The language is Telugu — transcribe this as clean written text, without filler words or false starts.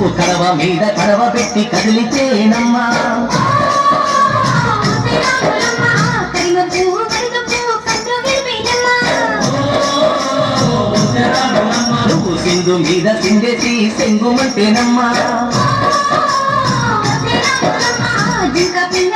నువ్వు కడవ మీద కడవ పెట్టి కదిలితేనమ్మా నువ్వు సింధు మీద సింగేసి సెంగుమంటేనమ్మా జింక పిల్ల